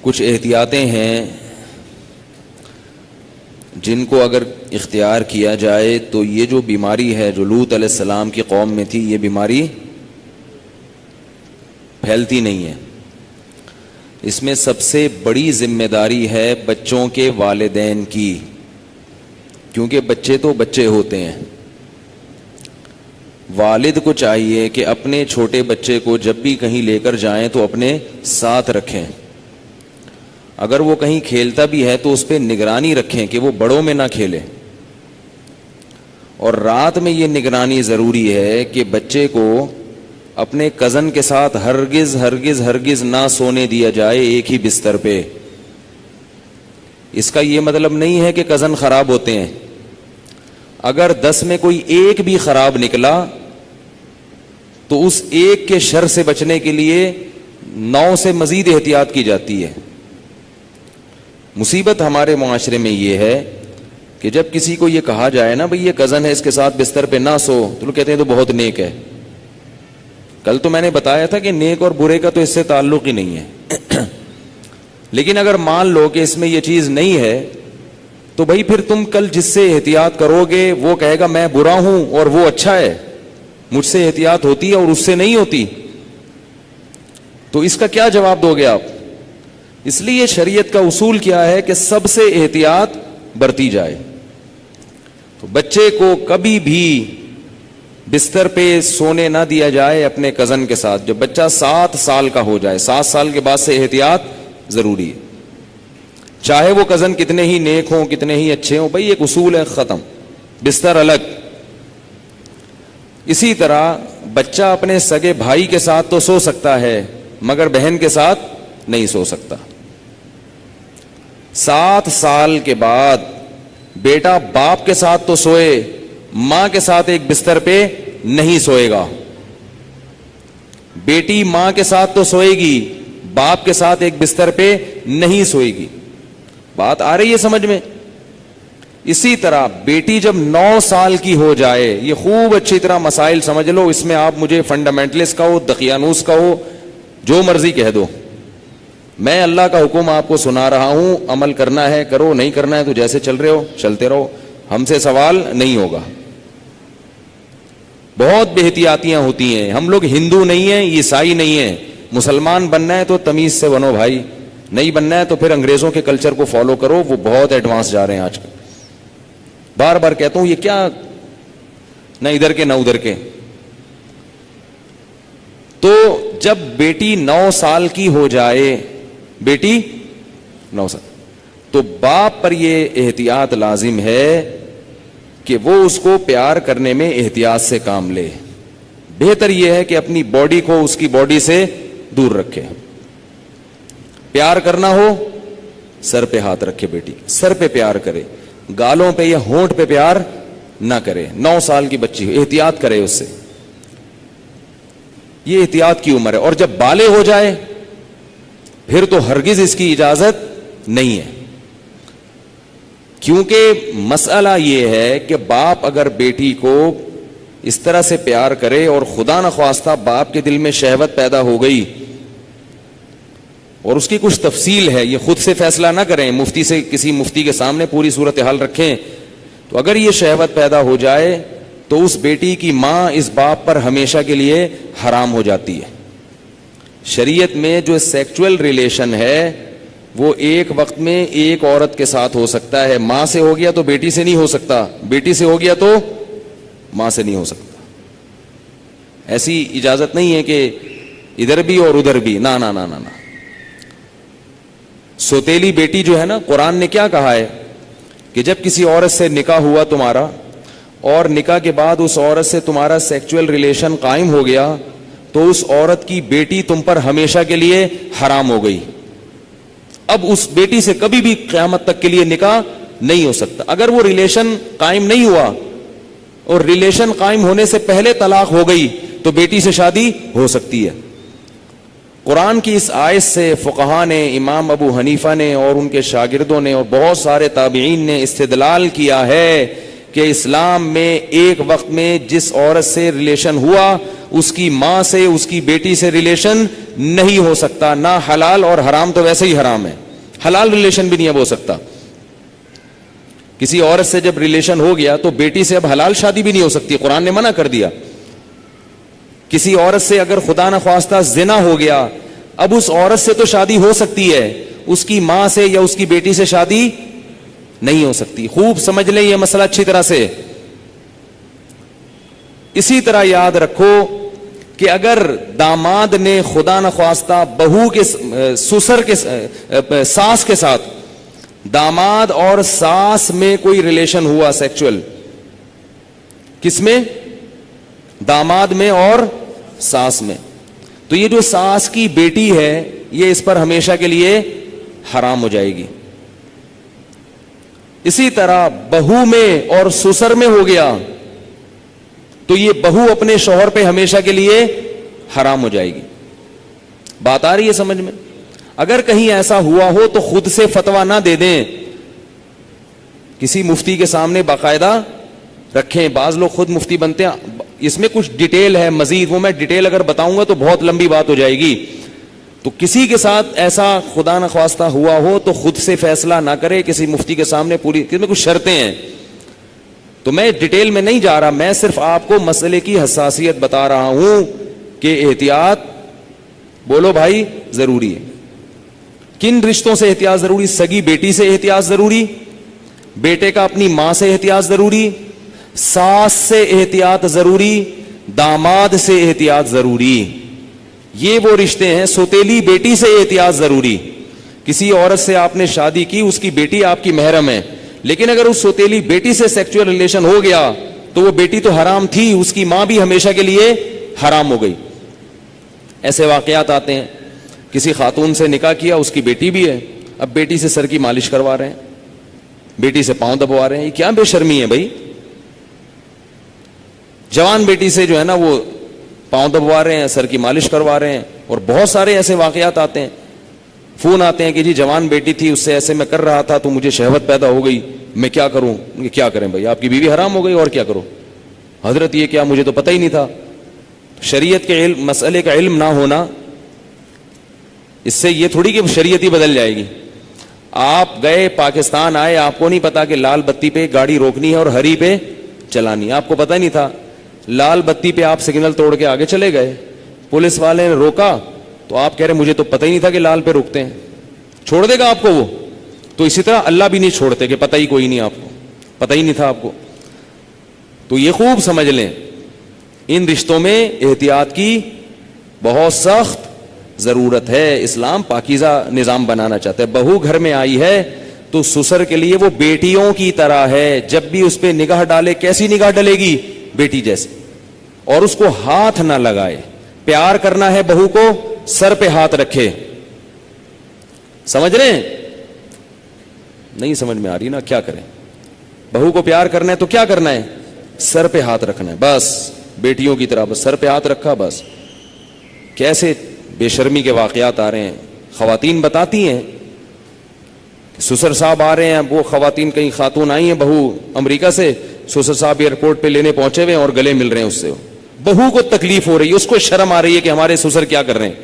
کچھ احتیاطیں ہیں جن کو اگر اختیار کیا جائے تو یہ جو بیماری ہے جو لوط علیہ السلام کی قوم میں تھی، یہ بیماری پھیلتی نہیں ہے۔ اس میں سب سے بڑی ذمہ داری ہے بچوں کے والدین کی، کیونکہ بچے تو بچے ہوتے ہیں۔ والد کو چاہیے کہ اپنے چھوٹے بچے کو جب بھی کہیں لے کر جائیں تو اپنے ساتھ رکھیں، اگر وہ کہیں کھیلتا بھی ہے تو اس پہ نگرانی رکھیں کہ وہ بڑوں میں نہ کھیلے۔ اور رات میں یہ نگرانی ضروری ہے کہ بچے کو اپنے کزن کے ساتھ ہرگز ہرگز ہرگز نہ سونے دیا جائے ایک ہی بستر پہ۔ اس کا یہ مطلب نہیں ہے کہ کزن خراب ہوتے ہیں، اگر 10 میں کوئی ایک بھی خراب نکلا تو اس ایک کے شر سے بچنے کے لیے 9 سے مزید احتیاط کی جاتی ہے۔ مصیبت ہمارے معاشرے میں یہ ہے کہ جب کسی کو یہ کہا جائے نا بھئی یہ کزن ہے اس کے ساتھ بستر پہ نہ سو، تو لوگ کہتے ہیں تو بہت نیک ہے۔ کل تو میں نے بتایا تھا کہ نیک اور برے کا تو اس سے تعلق ہی نہیں ہے لیکن اگر مان لو کہ اس میں یہ چیز نہیں ہے تو بھائی پھر تم کل جس سے احتیاط کرو گے وہ کہے گا میں برا ہوں اور وہ اچھا ہے، مجھ سے احتیاط ہوتی ہے اور اس سے نہیں ہوتی، تو اس کا کیا جواب دو گے آپ؟ اس لیے شریعت کا اصول کیا ہے کہ سب سے احتیاط برتی جائے۔ تو بچے کو کبھی بھی بستر پہ سونے نہ دیا جائے اپنے کزن کے ساتھ، جب بچہ 7 سال کا ہو جائے، 7 سال کے بعد سے احتیاط ضروری ہے، چاہے وہ کزن کتنے ہی نیک ہوں کتنے ہی اچھے ہوں، بھائی ایک اصول ہے، ختم، بستر الگ۔ اسی طرح بچہ اپنے سگے بھائی کے ساتھ تو سو سکتا ہے مگر بہن کے ساتھ نہیں سو سکتا۔ 7 سال کے بعد بیٹا باپ کے ساتھ تو سوئے، ماں کے ساتھ ایک بستر پہ نہیں سوئے گا۔ بیٹی ماں کے ساتھ تو سوئے گی، باپ کے ساتھ ایک بستر پہ نہیں سوئے گی۔ بات آ رہی ہے سمجھ میں؟ اسی طرح بیٹی جب 9 سال کی ہو جائے، یہ خوب اچھی طرح مسائل سمجھ لو، اس میں آپ مجھے فنڈامنٹلسٹ کہو، دقیانوس کہو، جو مرضی کہہ دو، میں اللہ کا حکم آپ کو سنا رہا ہوں، عمل کرنا ہے کرو، نہیں کرنا ہے تو جیسے چل رہے ہو چلتے رہو، ہم سے سوال نہیں ہوگا۔ بہت بے احتیاطیاں ہوتی ہیں، ہم لوگ ہندو نہیں ہیں، عیسائی نہیں ہیں، مسلمان بننا ہے تو تمیز سے بنو بھائی، نہیں بننا ہے تو پھر انگریزوں کے کلچر کو فالو کرو، وہ بہت ایڈوانس جا رہے ہیں آج کل۔ بار بار کہتا ہوں یہ کیا، نہ ادھر کے نہ ادھر کے۔ تو جب بیٹی 9 سال کی ہو جائے، بیٹی 9 سال، تو باپ پر یہ احتیاط لازم ہے کہ وہ اس کو پیار کرنے میں احتیاط سے کام لے۔ بہتر یہ ہے کہ اپنی باڈی کو اس کی باڈی سے دور رکھے۔ پیار کرنا ہو سر پہ ہاتھ رکھے، بیٹی سر پہ پیار کرے، گالوں پہ یا ہونٹ پہ پیار نہ کرے۔ 9 سال کی بچی احتیاط کرے اس سے، یہ احتیاط کی عمر ہے۔ اور جب بالغ ہو جائے پھر تو ہرگز اس کی اجازت نہیں ہے، کیونکہ مسئلہ یہ ہے کہ باپ اگر بیٹی کو اس طرح سے پیار کرے اور خدا نخواستہ باپ کے دل میں شہوت پیدا ہو گئی، اور اس کی کچھ تفصیل ہے، یہ خود سے فیصلہ نہ کریں، مفتی سے، کسی مفتی کے سامنے پوری صورتحال رکھیں، تو اگر یہ شہوت پیدا ہو جائے تو اس بیٹی کی ماں اس باپ پر ہمیشہ کے لیے حرام ہو جاتی ہے۔ شریعت میں جو سیکچول ریلیشن ہے وہ ایک وقت میں ایک عورت کے ساتھ ہو سکتا ہے، ماں سے ہو گیا تو بیٹی سے نہیں ہو سکتا، بیٹی سے ہو گیا تو ماں سے نہیں ہو سکتا۔ ایسی اجازت نہیں ہے کہ ادھر بھی اور ادھر بھی، نہ نہ نہ نہ۔ سوتیلی بیٹی جو ہے نا، قرآن نے کیا کہا ہے کہ جب کسی عورت سے نکاح ہوا تمہارا اور نکاح کے بعد اس عورت سے تمہارا سیکچول ریلیشن قائم ہو گیا تو اس عورت کی بیٹی تم پر ہمیشہ کے لیے حرام ہو گئی۔ اب اس بیٹی سے کبھی بھی قیامت تک کے لیے نکاح نہیں ہو سکتا۔ اگر وہ ریلیشن قائم نہیں ہوا اور ریلیشن قائم ہونے سے پہلے طلاق ہو گئی تو بیٹی سے شادی ہو سکتی ہے۔ قرآن کی اس آیت سے فقہاء نے، امام ابو حنیفہ نے اور ان کے شاگردوں نے اور بہت سارے تابعین نے استدلال کیا ہے کہ اسلام میں ایک وقت میں جس عورت سے ریلیشن ہوا اس کی ماں سے اس کی بیٹی سے ریلیشن نہیں ہو سکتا, نہ حلال, اور حرام تو ویسے ہی حرام ہے, حلال ریلیشن بھی نہیں اب ہو سکتا. کسی عورت سے جب ریلیشن ہو گیا تو بیٹی سے اب حلال شادی بھی نہیں ہو سکتی, قرآن نے منع کر دیا. کسی عورت سے اگر خدا نخواستہ زنا ہو گیا, اب اس عورت سے تو شادی ہو سکتی ہے, اس کی ماں سے یا اس کی بیٹی سے شادی نہیں ہو سکتی. خوب سمجھ لیں یہ مسئلہ اچھی طرح سے. اسی طرح یاد رکھو کہ اگر داماد نے خدا نخواستہ بہو کے سسر کے ساس کے ساتھ, داماد اور ساس میں کوئی ریلیشن ہوا سیکچول, کس میں؟ داماد میں اور ساس میں, تو یہ جو ساس کی بیٹی ہے یہ اس پر ہمیشہ کے لیے حرام ہو جائے گی. اسی طرح بہو میں اور سسر میں ہو گیا تو یہ بہو اپنے شوہر پہ ہمیشہ کے لیے حرام ہو جائے گی. بات آ رہی ہے سمجھ میں؟ اگر کہیں ایسا ہوا ہو تو خود سے فتویٰ نہ دے دیں, کسی مفتی کے سامنے باقاعدہ رکھیں. بعض لوگ خود مفتی بنتے ہیں, اس میں کچھ ڈیٹیل ہے مزید, وہ میں ڈیٹیل اگر بتاؤں گا تو بہت لمبی بات ہو جائے گی. تو کسی کے ساتھ ایسا خدا نخواستہ ہوا ہو تو خود سے فیصلہ نہ کرے, کسی مفتی کے سامنے پوری, اس میں کچھ شرطیں ہیں. تو میں ڈیٹیل میں نہیں جا رہا, میں صرف آپ کو مسئلے کی حساسیت بتا رہا ہوں کہ احتیاط, بولو بھائی, ضروری ہے. کن رشتوں سے احتیاط ضروری؟ سگی بیٹی سے احتیاط ضروری, بیٹے کا اپنی ماں سے احتیاط ضروری, ساس سے احتیاط ضروری, داماد سے احتیاط ضروری. یہ وہ رشتے ہیں. سوتیلی بیٹی سے احتیاط ضروری. کسی عورت سے آپ نے شادی کی, اس کی بیٹی آپ کی محرم ہے, لیکن اگر اس سوتیلی بیٹی سے سیکچوئل ریلیشن ہو گیا تو وہ بیٹی تو حرام تھی, اس کی ماں بھی ہمیشہ کے لیے حرام ہو گئی. ایسے واقعات آتے ہیں. کسی خاتون سے نکاح کیا, اس کی بیٹی بھی ہے, اب بیٹی سے سر کی مالش کروا رہے ہیں, بیٹی سے پاؤں دبوا رہے ہیں. یہ کیا بے شرمی ہے بھائی؟ جوان بیٹی سے جو ہے نا وہ پاؤں دبوا رہے ہیں, سر کی مالش کروا رہے ہیں. اور بہت سارے ایسے واقعات آتے ہیں, فون آتے ہیں کہ جی جوان بیٹی تھی, اس سے ایسے میں کر رہا تھا تو مجھے شہوت پیدا ہو گئی, میں کیا کروں؟ کیا کریں بھائی, آپ کی بیوی حرام ہو گئی, اور کیا کرو حضرت؟ یہ کیا, مجھے تو پتہ ہی نہیں تھا. شریعت کے علم, مسئلے کا علم نہ ہونا, اس سے یہ تھوڑی کہ شریعت ہی بدل جائے گی. آپ گئے پاکستان آئے, آپ کو نہیں پتا کہ لال بتی پہ گاڑی روکنی ہے اور ہری پہ چلانی ہے, آپ کو پتہ نہیں تھا. لال بتی پہ آپ سگنل توڑ کے آگے چلے گئے, پولیس والے نے روکا تو آپ کہہ رہے مجھے تو پتہ ہی نہیں تھا کہ لال پہ روکتے ہیں. چھوڑ دے گا آپ کو وہ؟ تو اسی طرح اللہ بھی نہیں چھوڑتے کہ پتہ ہی کوئی نہیں, آپ کو پتہ ہی نہیں تھا آپ کو. تو یہ خوب سمجھ لیں, ان رشتوں میں احتیاط کی بہت سخت ضرورت ہے. اسلام پاکیزہ نظام بنانا چاہتا ہے. بہو گھر میں آئی ہے تو سسر کے لیے وہ بیٹیوں کی طرح ہے. جب بھی اس پہ نگاہ ڈالے, کیسی نگاہ ڈلے گی؟ بیٹی جیسے. اور اس کو ہاتھ نہ لگائے. پیار کرنا ہے بہو کو, سر پہ ہاتھ رکھے. سمجھ رہے ہیں؟ نہیں سمجھ میں آ رہی نا, کیا کریں؟ بہو کو پیار کرنا ہے تو کیا کرنا ہے؟ سر پہ ہاتھ رکھنا ہے بس, بیٹیوں کی طرح بس سر پہ ہاتھ رکھا بس. کیسے بے شرمی کے واقعات آ رہے ہیں. خواتین بتاتی ہیں, سسر صاحب آ رہے ہیں, وہ خواتین, کئی خاتون آئی ہیں بہو امریکہ سے, سسر صاحب ایئرپورٹ پہ لینے پہنچے ہوئے اور گلے مل رہے ہیں اس سے. بہو کو تکلیف ہو رہی ہے, اس کو شرم آ رہی ہے کہ ہمارے سسر کیا کر رہے ہیں,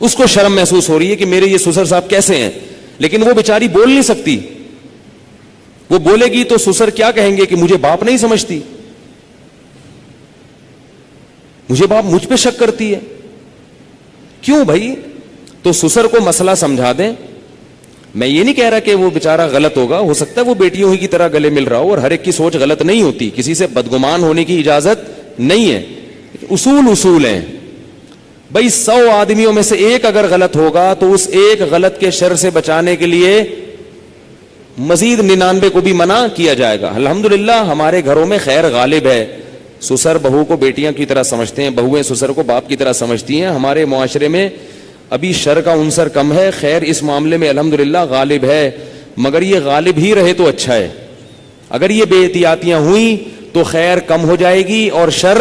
اس کو شرم محسوس ہو رہی ہے کہ میرے یہ سسر صاحب کیسے ہیں. لیکن وہ بیچاری بول نہیں سکتی. وہ بولے گی تو سسر کیا کہیں گے کہ مجھے باپ نہیں سمجھتی, مجھے باپ مجھ پہ شک کرتی ہے. کیوں بھائی؟ تو سسر کو مسئلہ سمجھا دیں. میں یہ نہیں کہہ رہا کہ وہ بیچارہ غلط ہوگا, ہو سکتا ہے وہ بیٹیوں ہی کی طرح گلے مل رہا ہو, اور ہر ایک کی سوچ غلط نہیں ہوتی, کسی سے بدگمان ہونے کی اجازت نہیں ہے. اصول ہیں بھائی. 100 آدمیوں میں سے ایک اگر غلط ہوگا تو اس ایک غلط کے شر سے بچانے کے لیے مزید 99 کو بھی منع کیا جائے گا. الحمدللہ ہمارے گھروں میں خیر غالب ہے. سسر بہو کو بیٹیاں کی طرح سمجھتے ہیں, بہویں سسر کو باپ کی طرح سمجھتی ہیں. ہمارے معاشرے میں ابھی شر کا عنصر کم ہے, خیر اس معاملے میں الحمدللہ غالب ہے, مگر یہ غالب ہی رہے تو اچھا ہے. اگر یہ بے احتیاطیاں ہوئیں تو خیر کم ہو جائے گی اور شر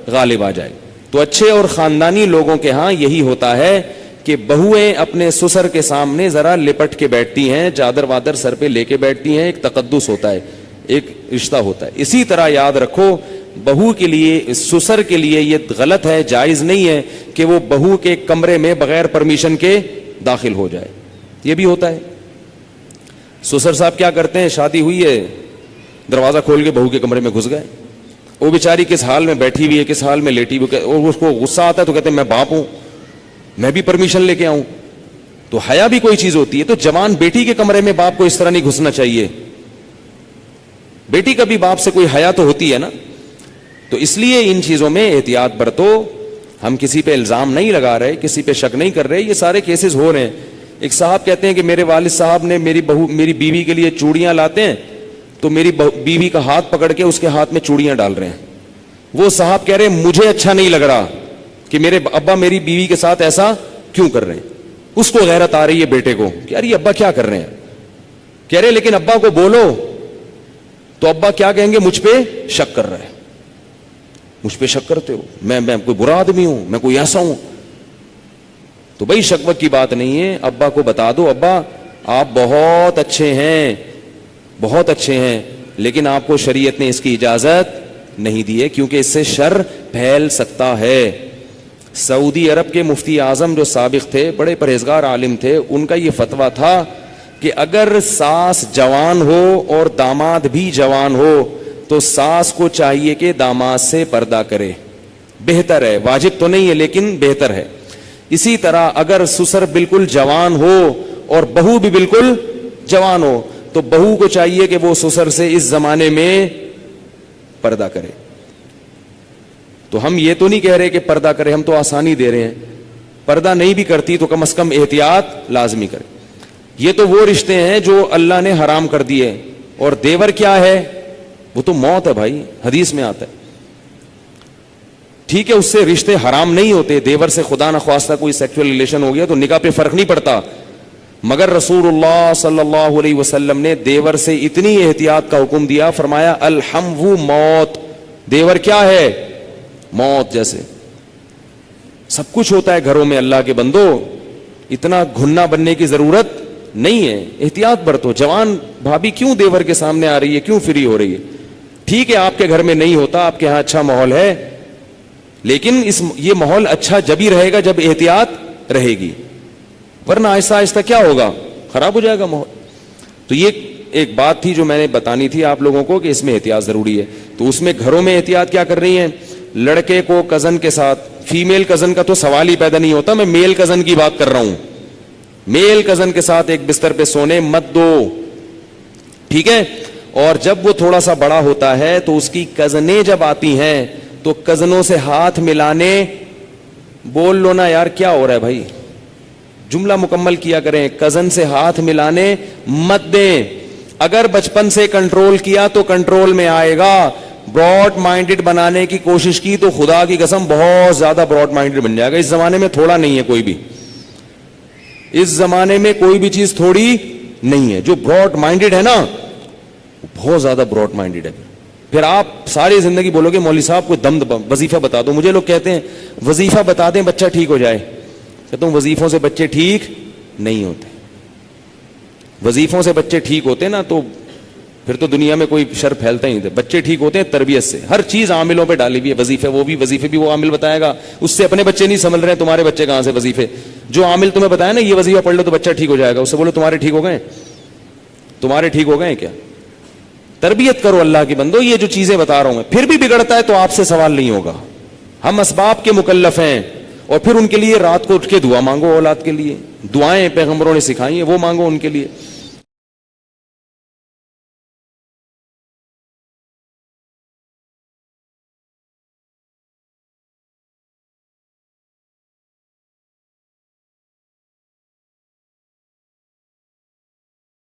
غالب آ جائے. تو اچھے اور خاندانی لوگوں کے ہاں یہی ہوتا ہے کہ بہویں اپنے سسر کے سامنے ذرا لپٹ کے بیٹھتی ہیں, چادر وادر سر پہ لے کے بیٹھتی ہیں, ایک تقدس ہوتا ہے, ایک رشتہ ہوتا ہے. اسی طرح یاد رکھو بہو کے لیے, سسر کے لیے یہ غلط ہے, جائز نہیں ہے کہ وہ بہو کے کمرے میں بغیر پرمیشن کے داخل ہو جائے. یہ بھی ہوتا ہے. سسر صاحب کیا کرتے ہیں, شادی ہوئی ہے, دروازہ کھول کے بہو کے کمرے میں گھس گئے, وہ بیچاری کس حال میں بیٹھی ہوئی ہے, کس حال میں لیٹی ہوئی, اور اس کو غصہ آتا ہے تو کہتے ہیں میں باپ ہوں, میں بھی پرمیشن لے کے آؤں. تو حیا بھی کوئی چیز ہوتی ہے. تو جوان بیٹی کے کمرے میں باپ کو اس طرح نہیں گھسنا چاہیے. بیٹی کا بھی باپ سے کوئی حیا تو ہوتی ہے نا. تو اس لیے ان چیزوں میں احتیاط برتو. ہم کسی پہ الزام نہیں لگا رہے, کسی پہ شک نہیں کر رہے, یہ سارے کیسز ہو رہے ہیں. ایک صاحب کہتے ہیں کہ میرے والد صاحب نے میری بیوی کے لیے چوڑیاں لاتے ہیں تو میری بیوی کا ہاتھ پکڑ کے اس کے ہاتھ میں چوڑیاں ڈال رہے ہیں. وہ صاحب کہہ رہے ہیں مجھے اچھا نہیں لگ رہا کہ میرے ابا میری بیوی کے ساتھ ایسا کیوں کر رہے ہیں. اس کو غیرت آ رہی ہے بیٹے کو کہ یار یہ ابا کیا کر رہے ہیں. کہہ رہے لیکن ابا کو بولو تو ابا کیا کہیں گے, مجھ پہ شک کر رہے ہیں, مجھ پہ شک کرتے ہو, میں کوئی برا آدمی ہوں, میں کوئی ایسا ہوں. تو بھائی شک وک کی بات نہیں ہے. ابا کو بتا دو ابا آپ بہت اچھے ہیں, بہت اچھے ہیں, لیکن آپ کو شریعت نے اس کی اجازت نہیں دی ہے کیونکہ اس سے شر پھیل سکتا ہے. سعودی عرب کے مفتی اعظم جو سابق تھے, بڑے پرہیزگار عالم تھے, ان کا یہ فتویٰ تھا کہ اگر ساس جوان ہو اور داماد بھی جوان ہو تو ساس کو چاہیے کہ داماد سے پردہ کرے, بہتر ہے, واجب تو نہیں ہے لیکن بہتر ہے. اسی طرح اگر سسر بالکل جوان ہو اور بہو بھی بالکل جوان ہو تو بہو کو چاہیے کہ وہ سسر سے اس زمانے میں پردہ کرے. تو ہم یہ تو نہیں کہہ رہے کہ پردہ کرے, ہم تو آسانی دے رہے ہیں. پردہ نہیں بھی کرتی تو کم از کم احتیاط لازمی کرے. یہ تو وہ رشتے ہیں جو اللہ نے حرام کر دیے. اور دیور کیا ہے, وہ تو موت ہے بھائی, حدیث میں آتا ہے. ٹھیک ہے اس سے رشتے حرام نہیں ہوتے, دیور سے خدا نخواستہ کوئی سیکسول ریلیشن ہو گیا تو نکاح پہ فرق نہیں پڑتا, مگر رسول اللہ صلی اللہ علیہ وسلم نے دیور سے اتنی احتیاط کا حکم دیا, فرمایا الحمو موت, دیور کیا ہے, موت جیسے. سب کچھ ہوتا ہے گھروں میں اللہ کے بندو, اتنا گھننا بننے کی ضرورت نہیں ہے. احتیاط برتو. جوان بھابھی کیوں دیور کے سامنے آ رہی ہے, کیوں فری ہو رہی ہے؟ ٹھیک ہے آپ کے گھر میں نہیں ہوتا, آپ کے ہاں اچھا ماحول ہے, لیکن یہ ماحول اچھا جب ہی رہے گا جب احتیاط رہے گی, ورنہ آہستہ آہستہ کیا ہوگا, خراب ہو جائے گا ماحول. تو یہ ایک بات تھی جو میں نے بتانی تھی آپ لوگوں کو کہ اس میں احتیاط ضروری ہے. تو اس میں گھروں میں احتیاط کیا کر رہی ہیں, لڑکے کو کزن کے ساتھ, فیمیل کزن کا تو سوال ہی پیدا نہیں ہوتا, میں میل کزن کی بات کر رہا ہوں, میل کزن کے ساتھ ایک بستر پہ سونے مت دو, ٹھیک ہے. اور جب وہ تھوڑا سا بڑا ہوتا ہے تو اس کی کزنیں جب آتی ہیں تو کزنوں سے ہاتھ ملانے, بول لو نا یار کیا ہو رہا ہے بھائی, جملہ مکمل کیا کریں, کزن سے ہاتھ ملانے مت دیں. اگر بچپن سے کنٹرول کیا تو کنٹرول میں آئے گا. براڈ مائنڈڈ بنانے کی کوشش کی تو خدا کی قسم بہت زیادہ براڈ مائنڈڈ بن جائے گا. اس زمانے میں تھوڑا نہیں ہے کوئی بھی, اس زمانے میں کوئی بھی چیز تھوڑی نہیں ہے. جو براڈ مائنڈڈ ہے نا بہت زیادہ براڈ مائنڈڈ ہے. پھر آپ ساری زندگی بولو گے مولوی صاحب کو دم وظیفہ بتا دو. مجھے لوگ کہتے ہیں وظیفہ بتا دیں بچہ ٹھیک ہو جائے. کہتا ہوں وظیفوں سے بچے ٹھیک نہیں ہوتے. وظیفوں سے بچے ٹھیک ہوتے نا تو پھر تو دنیا میں کوئی شر پھیلتا ہی نہیں. بچے ٹھیک ہوتے ہیں تربیت سے. ہر چیز عاملوں پہ ڈالی ہوئی ہے, وظیفے وظیفے بھی وہ عامل بتائے گا, اس سے اپنے بچے نہیں سنبھل رہے ہیں, تمہارے بچے کہاں سے وظیفے. جو عامل تمہیں بتایا نا یہ وظیفہ پڑھ لو تو بچہ ٹھیک ہو جائے گا, اس سے بولو تمہارے ٹھیک ہو گئے, تمہارے ٹھیک ہو گئے کیا. تربیت کرو اللہ کی بندو. یہ جو چیزیں بتا رہا ہوں میں, پھر بھی بگڑتا ہے تو آپ سے سوال نہیں ہوگا. ہم اسباب کے مکلف ہیں, اور پھر ان کے لیے رات کو اٹھ کے دعا مانگو. اولاد کے لیے دعائیں پیغمبروں نے سکھائی ہیں, وہ مانگو ان کے لیے.